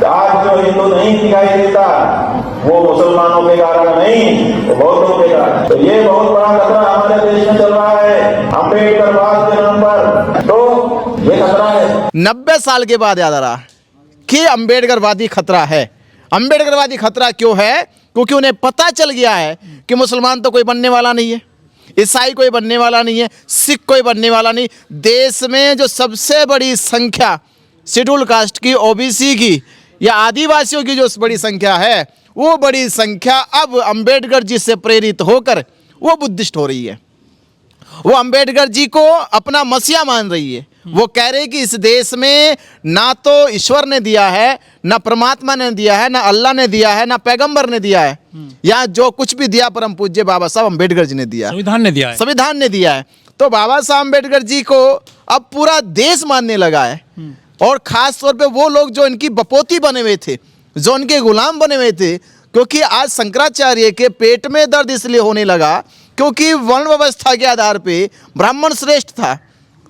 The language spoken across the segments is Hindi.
आज जो हिंदू नहीं दिखाई देता वो मुसलमानों के कारण नहीं, वो बौद्धों के कारण। तो ये बहुत बड़ा खतरा हमारे देश में चल रहा है अम्बेडकरवाद के नाम पर। तो ये खतरा है। 90 साल के बाद याद आ रहा कि अम्बेडकरवादी खतरा है। अम्बेडकरवादी खतरा क्यों है? क्योंकि उन्हें पता चल गया है कि मुसलमान तो कोई बनने वाला नहीं है, ईसाई कोई बनने वाला नहीं है, सिख कोई बनने वाला नहीं। देश में जो सबसे बड़ी संख्या शेड्यूल कास्ट की, ओबीसी की या आदिवासियों की जो बड़ी संख्या है, वो बड़ी संख्या अब अंबेडकर जी से प्रेरित होकर वो बुद्धिस्ट हो रही है। वो अंबेडकर जी को अपना मसीहा मान रही है। वो कह रहे कि इस देश में ना तो ईश्वर ने दिया है, ना परमात्मा ने दिया है, ना अल्लाह ने दिया है, ना पैगंबर ने दिया है। या जो कुछ भी दिया परम पूज्य बाबा साहब अंबेडकर जी ने दिया, संविधान ने दिया है। संविधान ने दिया है। तो बाबा साहब अंबेडकर जी को अब पूरा देश मानने लगा है। और खास तौर पे वो लोग जो इनकी बपोती बने हुए थे, जो इनके गुलाम बने हुए थे। क्योंकि आज शंकराचार्य के पेट में दर्द इसलिए होने लगा क्योंकि वर्ण व्यवस्था के आधार पे ब्राह्मण श्रेष्ठ था।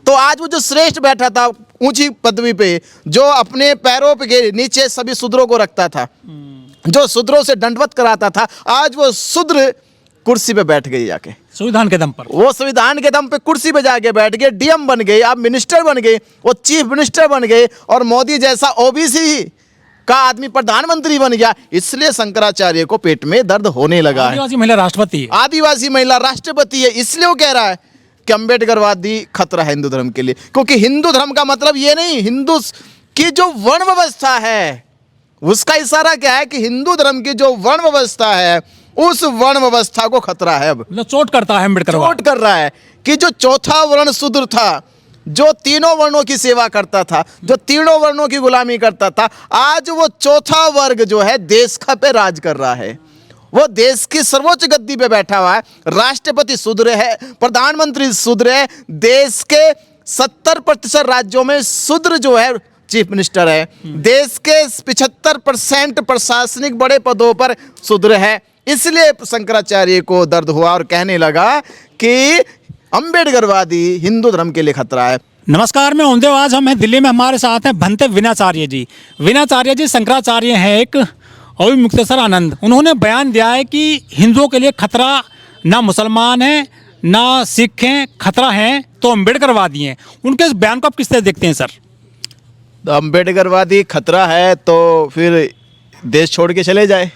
तो आज वो जो श्रेष्ठ बैठा था ऊंची पदवी पे, जो अपने पैरों के नीचे सभी शूद्रों को रखता था, जो शूद्रों से दंडवत कराता था, आज वो शूद्र कुर्सी पे बैठ गई जाके संविधान के दम पर। वो संविधान के दम पे कुर्सी पे जाके बैठ गए, डीएम बन गए, आप मिनिस्टर बन गए, वो चीफ मिनिस्टर बन गए, और मोदी जैसा ओबीसी का आदमी प्रधानमंत्री बन गया। इसलिए शंकराचार्य को पेट में दर्द होने लगा है। आदिवासी महिला राष्ट्रपति है। आदिवासी महिला राष्ट्रपति है। इसलिए वो कह रहा है कि अम्बेडकरवादी खतरा है हिंदू धर्म के लिए। क्योंकि हिंदू धर्म का मतलब ये नहीं, हिंदू की जो वर्ण व्यवस्था है उसका इशारा क्या है कि हिंदू धर्म की जो वर्ण व्यवस्था है उस वर्ण व्यवस्था को खतरा है। अब मतलब चोट करता है अम्बेडकर, चोट कर रहा है कि जो चौथा वर्ण शूद्र था, जो तीनों वर्णों की सेवा करता था, जो तीनों वर्णों की गुलामी करता था, आज वो चौथा वर्ग जो है देश का पे राज कर रहा है। वो देश की सर्वोच्च गद्दी पे बैठा हुआ है। राष्ट्रपति शूद्र है, प्रधानमंत्री शूद्र है, देश के 70% राज्यों में शूद्र जो है चीफ मिनिस्टर है, देश के 75% प्रशासनिक बड़े पदों पर शूद्र है। इसलिए शंकराचार्य को दर्द हुआ और कहने लगा कि अम्बेडकरवादी हिंदू धर्म के लिए खतरा है। नमस्कार, मैं ओमदेव। आज हम हैं दिल्ली में, हमारे साथ हैं भंते विनाचार्य जी। विनाचार्य जी शंकराचार्य हैं एक, और मुक्तेश्वर आनंद। उन्होंने बयान दिया है कि हिंदुओं के लिए खतरा ना मुसलमान है ना सिख हैं, खतरा है तो अम्बेडकरवादी हैं। उनके इस बयान को आप किस तरह देखते हैं सर? तो अम्बेडकरवादी खतरा है तो फिर देश छोड़ के चले जाए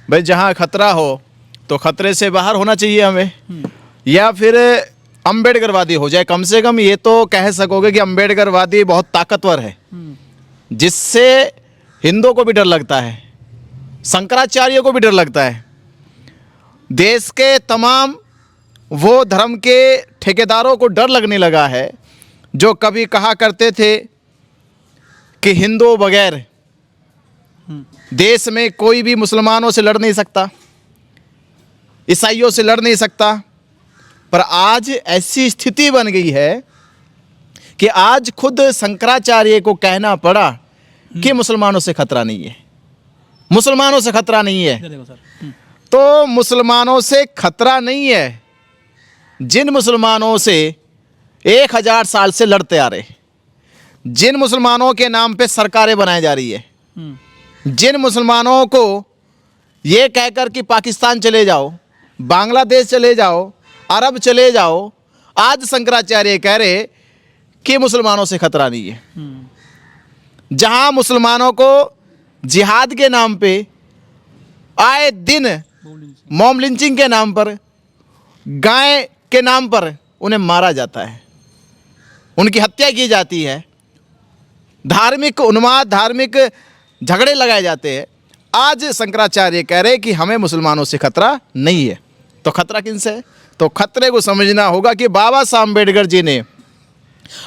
भाई। जहाँ खतरा हो तो खतरे से बाहर होना चाहिए हमें, या फिर अम्बेडकरवादी हो जाए। कम से कम ये तो कह सकोगे कि अम्बेडकरवादी बहुत ताकतवर है, जिससे हिंदुओं को भी डर लगता है, शंकराचार्य को भी डर लगता है। देश के तमाम वो धर्म के ठेकेदारों को डर लगने लगा है जो कभी कहा करते थे कि हिंदुओं बगैर देश में कोई भी मुसलमानों से लड़ नहीं सकता, ईसाइयों से लड़ नहीं सकता। पर आज ऐसी स्थिति बन गई है कि आज खुद शंकराचार्य को कहना पड़ा कि मुसलमानों से खतरा नहीं है, मुसलमानों से खतरा नहीं है। तो मुसलमानों से खतरा नहीं है जिन मुसलमानों से 1000 साल से लड़ते आ रहे, जिन मुसलमानों के नाम पे सरकारें बनाई जा रही है, जिन मुसलमानों को ये कहकर कि पाकिस्तान चले जाओ, बांग्लादेश चले जाओ, अरब चले जाओ, आज शंकराचार्य कह रहे कि मुसलमानों से खतरा नहीं है। जहां मुसलमानों को जिहाद के नाम पे आए दिन मॉब लिंचिंग के नाम पर, गाय के नाम पर उन्हें मारा जाता है, उनकी हत्या की जाती है, धार्मिक उन्माद, धार्मिक झगड़े लगाए जाते हैं। आज शंकराचार्य कह रहे कि हमें मुसलमानों से खतरा नहीं है। तो खतरा किनसे है? तो खतरे को समझना होगा कि बाबा साहब अम्बेडकर जी ने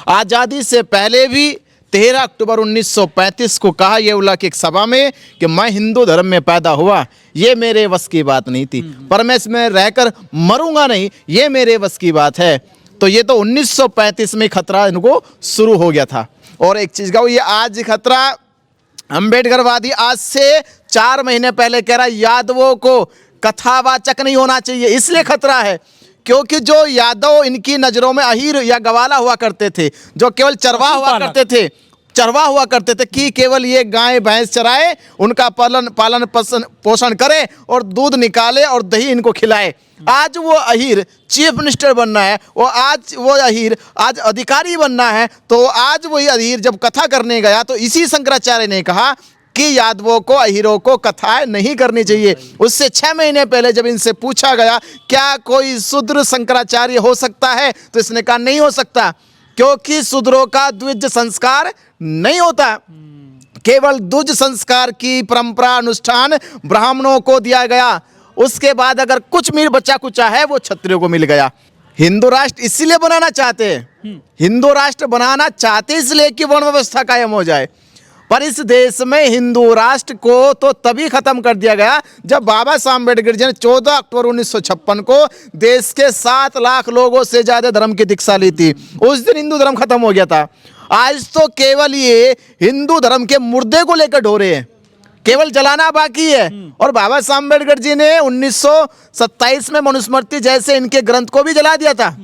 आज़ादी से पहले भी 13 अक्टूबर 1935 को कहा येवला की एक सभा में कि मैं हिंदू धर्म में पैदा हुआ, ये मेरे बस की बात नहीं थी, पर मैं इसमें रहकर मरूंगा नहीं, ये मेरे बस की बात है। तो ये तो 1935 में खतरा इनको शुरू हो गया था। और एक चीज़ का ये आज खतरा अम्बेडकरवादी आज से 4 महीने पहले कह रहा यादवों को कथावाचक नहीं होना चाहिए। इसलिए खतरा है क्योंकि जो यादव इनकी नज़रों में अहीर या गवाला हुआ करते थे, जो केवल चरवाह हुआ करते थे, चरवाहा हुआ करते थे कि केवल ये गाय भैंस चराए, उनका पालन पोषण करे और दूध निकाले और दही इनको खिलाए। आज वो अहीर चीफ मिनिस्टर बनना है, आज वो अहीर आज अधिकारी बनना है। तो आज वही अहीर जब कथा करने गया तो इसी शंकराचार्य ने कहा कि यादवों को, अहीरों को कथाएं नहीं करनी चाहिए। उससे 6 महीने पहले जब इनसे पूछा गया क्या कोई शूद्र शंकराचार्य हो सकता है, तो इसने कहा नहीं हो सकता, क्योंकि शूद्रों का द्विज संस्कार नहीं होता। केवल द्विज संस्कार की परंपरा अनुष्ठान ब्राह्मणों को दिया गया। उसके बाद अगर कुछ मिल बचा कुचा है वो क्षत्रियों को मिल गया। हिंदू राष्ट्र इसीलिए बनाना चाहते हैं, हिंदू राष्ट्र बनाना चाहते इसलिए कि वर्ण व्यवस्था कायम हो जाए। पर इस देश में हिंदू राष्ट्र को तो तभी खत्म कर दिया गया जब बाबा साहब अम्बेडकर जी ने 14 अक्टूबर 1956 को देश के 7 लाख लोगों से ज्यादा धर्म की दीक्षा ली थी। उस दिन हिंदू धर्म खत्म हो गया था। आज तो केवल ये हिंदू धर्म के मुर्दे को लेकर ढो रहे हैं, केवल जलाना बाकी है। और बाबा साहब अम्बेडकर जी ने 1927 में मनुस्मृति जैसे इनके ग्रंथ को भी जला दिया था।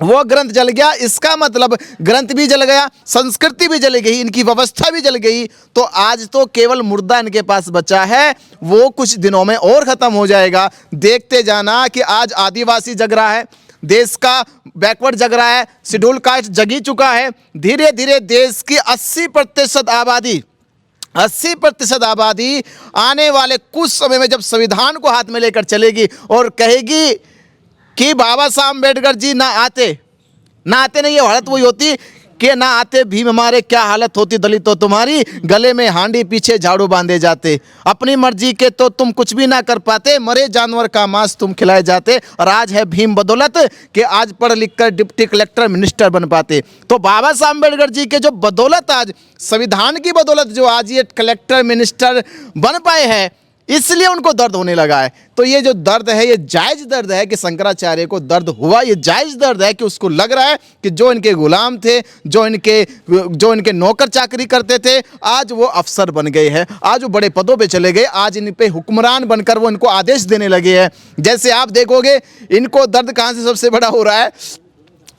वो ग्रंथ जल गया, इसका मतलब ग्रंथ भी जल गया, संस्कृति भी जल गई, इनकी व्यवस्था भी जल गई। तो आज तो केवल मुर्दा इनके पास बचा है, वो कुछ दिनों में और खत्म हो जाएगा। देखते जाना कि आज आदिवासी जग रहा है, देश का बैकवर्ड जग रहा है, शेड्यूल कास्ट जगी चुका है। धीरे धीरे देश की 80% आबादी आने वाले कुछ समय में जब संविधान को हाथ में लेकर चलेगी और कहेगी कि बाबा साहब अम्बेडकर जी ना आते नहीं, ये हालत वही होती कि ना आते भीम हमारे, क्या हालत होती दलितों तुम्हारी, गले में हांडी पीछे झाड़ू बांधे जाते, अपनी मर्जी के तो तुम कुछ भी ना कर पाते, मरे जानवर का मांस तुम खिलाए जाते। और आज है भीम बदौलत कि आज पढ़ लिख कर डिप्टी कलेक्टर मिनिस्टर बन पाते। तो बाबा साहब अम्बेडकर जी के जो बदौलत, आज संविधान की बदौलत जो आज ये कलेक्टर मिनिस्टर बन पाए हैं, इसलिए उनको दर्द होने लगा है। तो ये जो दर्द है ये जायज दर्द है कि शंकराचार्य को दर्द हुआ, ये जायज दर्द है कि उसको लग रहा है कि जो इनके गुलाम थे, जो इनके नौकर चाकरी करते थे, आज वो अफसर बन गए हैं, आज वो बड़े पदों पे चले गए, आज इन पे हुक्मरान बनकर वो इनको आदेश देने लगे हैं। जैसे आप देखोगे इनको दर्द कहाँ से सबसे बड़ा हो रहा है,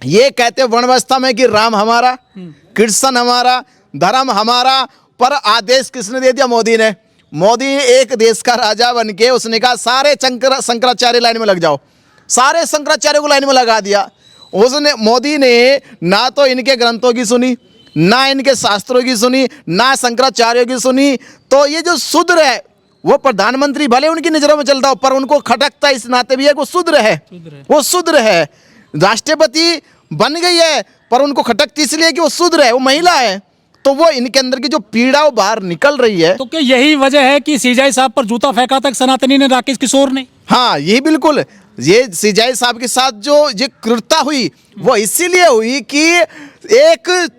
ये कहते हैं वर्ण व्यवस्था में कि राम हमारा, कृष्ण हमारा, धर्म हमारा, पर आदेश किसने दे दिया? मोदी ने। मोदी एक देश का राजा बन के उसने कहा सारे शंकराचार्य लाइन में लग जाओ, सारे शंकराचार्य को लाइन में लगा दिया। मोदी ने ना तो इनके ग्रंथों की सुनी, ना इनके शास्त्रों की सुनी, ना शंकराचार्यों की सुनी। तो ये जो शूद्र है वो प्रधानमंत्री भले उनकी नजरों में चलता हो, पर उनको खटकता इस नाते भी है वो शूद्र है, वो शूद्र है। राष्ट्रपति बन गई है पर उनको खटकती इसलिए कि वो शूद्र है, वो महिला है। तो वो इनके अंदर की जो पीड़ा वो बाहर निकल रही है। तो क्या यही वजह है कि सीजाई साहब पर जूता फेंका था सनातनी ने, राकेश किशोर ने? हाँ, ये बिल्कुल, ये सीजाई साहब के साथ जो ये क्रूरता हुई वो इसीलिए हुई कि एक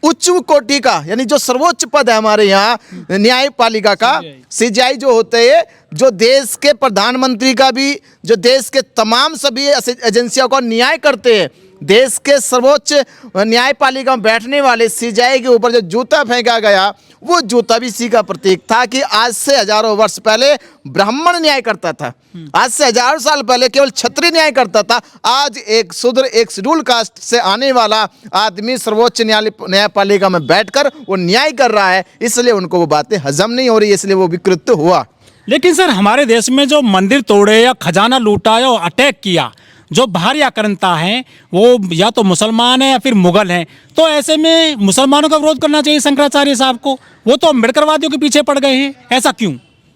उच्च कोटि का, यानी जो सर्वोच्च पद है हमारे यहाँ न्यायपालिका का, सीजाई जो होते हैं, जो देश के प्रधानमंत्री का भी, जो देश के तमाम सभी एजेंसियों का न्याय करते हैं, देश के सर्वोच्च न्यायपालिका में बैठने वाले सीजाई के ऊपर जो जूता फेंका गया, वो जूता भी इसी का प्रतीक था कि आज से हजारों वर्ष पहले ब्राह्मण न्याय करता था, आज से हजारों साल पहले केवल क्षत्रिय न्याय करता था। आज एक शूद्र, एक शेड्यूल कास्ट से आने वाला आदमी सर्वोच्च न्यायपालिका में बैठकर वो न्याय कर रहा है, इसलिए उनको वो बातें हजम नहीं हो रही, इसलिए वो विकृत हुआ। लेकिन सर, हमारे देश में जो मंदिर तोड़े या खजाना लूटा या अटैक किया, जो बाहरी आक्रांता हैं वो या तो मुसलमान हैं या फिर मुगल हैं, तो ऐसे में मुसलमानों का विरोध करना चाहिए शंकराचार्य साहब को। वो तो अम्बेडकरवादियों के पीछे पड़ गए हैं, ऐसा क्यों?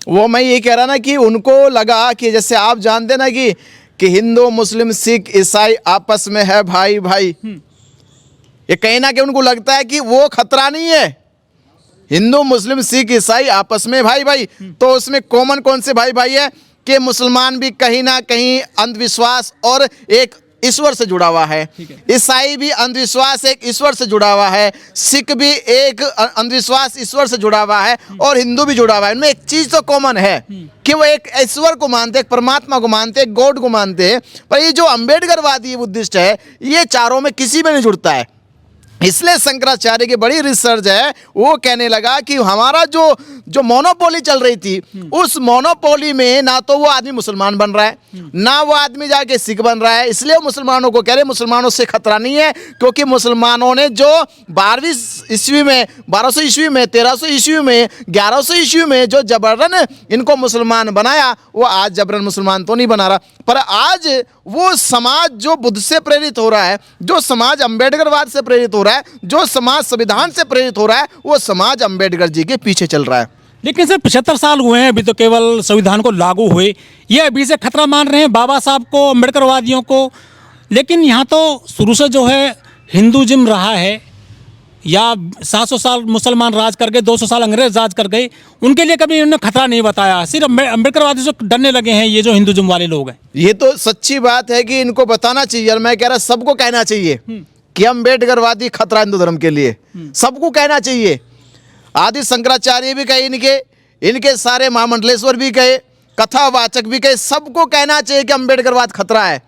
वो मैं ये कह रहा ना कि उनको लगा कि जैसे आप जानते ना कि हिंदू मुस्लिम सिख ईसाई आपस में है भाई भाई, ये कहीं ना कहीं उनको लगता है कि वो खतरा नहीं है, हिंदू मुस्लिम सिख ईसाई आपस में भाई भाई। तो उसमें कॉमन कौन से भाई भाई है कि मुसलमान भी कहीं ना कहीं अंधविश्वास और एक ईश्वर से जुड़ा हुआ है, ईसाई भी अंधविश्वास एक ईश्वर से जुड़ा हुआ है, सिख भी एक अंधविश्वास ईश्वर से जुड़ा हुआ है, और हिंदू भी जुड़ा हुआ है। इनमें एक चीज तो कॉमन है कि वो एक ईश्वर को मानते, एक परमात्मा को मानते, एक गॉड को मानते हैं। पर ये जो अम्बेडकरवादी बुद्धिस्ट है, ये चारों में किसी में नहीं जुड़ता है। इसलिए शंकराचार्य की बड़ी रिसर्च है, वो कहने लगा कि हमारा जो जो मोनोपोली चल रही थी, उस मोनोपोली में ना तो वो आदमी मुसलमान बन रहा है, ना वो आदमी जाके सिख बन रहा है। इसलिए वो मुसलमानों को कह रहे मुसलमानों से खतरा नहीं है, क्योंकि मुसलमानों ने जो 12वीं ईस्वी में, 1200 ईस्वी में, 1300 ईस्वी में, 1100 ईस्वी में जो जबरन इनको मुसलमान बनाया, वो आज जबरन मुसलमान तो नहीं बना रहा। पर आज वो समाज जो बुद्ध से प्रेरित हो रहा है, जो समाज अंबेडकरवाद से प्रेरित हो रहा है, जो समाज संविधान से प्रेरित हो रहा है, वो समाज अंबेडकर जी के पीछे चल रहा है। लेकिन सर 75 साल हुए हैं, अभी तो केवल संविधान को लागू हुए, ये अभी से खतरा मान रहे हैं बाबा साहब को, अंबेडकरवादियों को। लेकिन यहाँ तो शुरू से जो है हिंदुइज्म रहा है, या 700 साल मुसलमान राज कर गए, 200 साल अंग्रेज राज कर गए, उनके लिए कभी उन्होंने खतरा नहीं बताया। सिर्फ अंबेडकरवादी से डरने लगे हैं ये जो हिंदुइज्म वाले लोग हैं। ये तो सच्ची बात है कि इनको बताना चाहिए, और मैं कह रहा सबको कहना चाहिए कि अंबेडकरवादी खतरा हिंदू धर्म के लिए, सबको कहना चाहिए। आदि शंकराचार्य भी कहे, इनके सारे महामंडलेश्वर भी कहे, कथावाचक भी कहे, सबको कहना चाहिए कि अंबेडकरवाद खतरा है।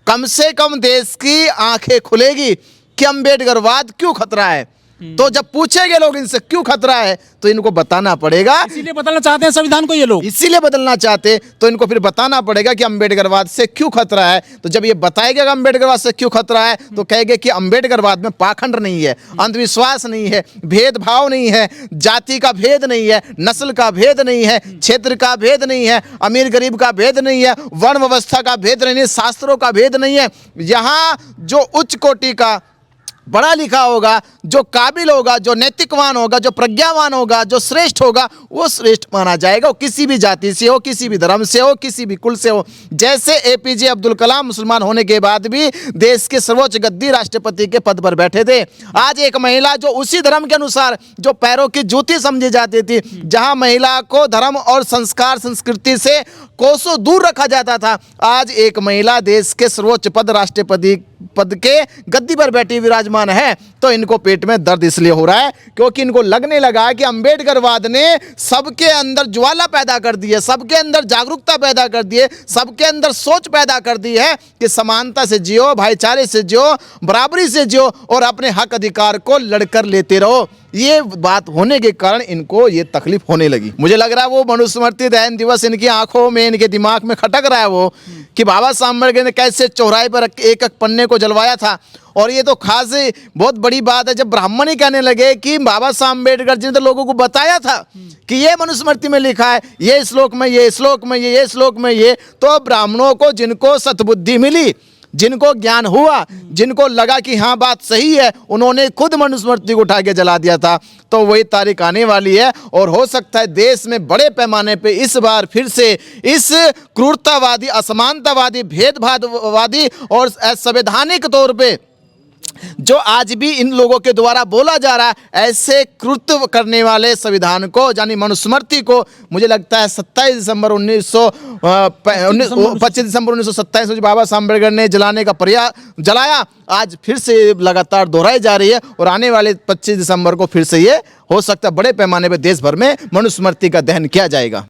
कम से कम देश की आंखें खुलेगी कि अंबेडकरवाद क्यों खतरा है। तो जब पूछेंगे लोग इनसे क्यों खतरा है, तो इनको बताना पड़ेगा। इसीलिए बदलना चाहते हैं संविधान को ये लोग, इसीलिए बदलना चाहते, तो इनको फिर बताना पड़ेगा कि अंबेडकरवाद से क्यों खतरा है। तो जब ये बताएगा कि अंबेडकरवाद से क्यों खतरा है, तो कहेंगे कि अंबेडकरवाद में पाखंड नहीं है, अंधविश्वास नहीं है, भेदभाव नहीं है, जाति का भेद नहीं है, नस्ल का भेद नहीं है, क्षेत्र का भेद नहीं है, अमीर गरीब का भेद नहीं है, वर्ण व्यवस्था का भेद नहीं है, शास्त्रों का भेद नहीं है। यहाँ जो उच्च कोटि का पढ़ा लिखा होगा, जो काबिल होगा, जो नैतिकवान होगा, जो प्रज्ञावान होगा, जो श्रेष्ठ होगा, वो श्रेष्ठ माना जाएगा। वो किसी भी जाति से हो, किसी भी धर्म से हो, किसी भी कुल से हो। जैसे एपीजे अब्दुल कलाम मुसलमान होने के बाद भी देश के सर्वोच्च गद्दी राष्ट्रपति के पद पर बैठे थे। आज एक महिला जो उसी धर्म के अनुसार जो पैरों की जूती समझी जाती थी, जहां महिला को धर्म और संस्कार संस्कृति से कोसों दूर रखा जाता था, आज एक महिला देश के सर्वोच्च पद राष्ट्रपति पद के गद्दी पर बैठी विराजमान है। तो इनको पेट में दर्द इसलिए हो रहा है क्योंकि इनको लगने लगा कि अंबेडकरवाद ने सबके अंदर ज्वाला पैदा कर दी है, सबके अंदर जागरूकता पैदा कर दी है, सबके अंदर सोच पैदा कर दी है कि समानता से जियो, भाईचारे से जियो, बराबरी से जियो और अपने हक अधिकार को लड़कर लेते रहो। ये बात होने के कारण इनको ये तकलीफ होने लगी। मुझे लग रहा है वो मनुस्मृति दहन दिवस इनकी आंखों में, इनके दिमाग में खटक रहा है वो कि बाबा साहब अम्बेडकर ने कैसे चौराहे पर एक एक पन्ने को जलवाया था। और ये तो खास बहुत बड़ी बात है जब ब्राह्मण ही कहने लगे कि बाबा साहब अम्बेडकर जी ने तो लोगों को बताया था कि ये मनुस्मृति में लिखा है, ये श्लोक में, ये श्लोक में, ये श्लोक में, ये। तो ब्राह्मणों को जिनको सद्बुद्धि मिली, जिनको ज्ञान हुआ, जिनको लगा कि हाँ बात सही है, उन्होंने खुद मनुस्मृति को उठा के जला दिया था। तो वही तारीख आने वाली है और हो सकता है देश में बड़े पैमाने पे इस बार फिर से इस क्रूरतावादी, असमानतावादी, भेदभाववादी और असंवैधानिक तौर पे जो आज भी इन लोगों के द्वारा बोला जा रहा है, ऐसे कृत्य करने वाले संविधान को यानी मनुस्मृति को, मुझे लगता है 25 दिसंबर 1927 में बाबा साहब अम्बेडकर ने जलाने का प्रयास जलाया, आज फिर से लगातार दोहराई जा रही है और आने वाले 25 दिसंबर को फिर से ये हो सकता है बड़े पैमाने पर देश भर में मनुस्मृति का दहन किया जाएगा।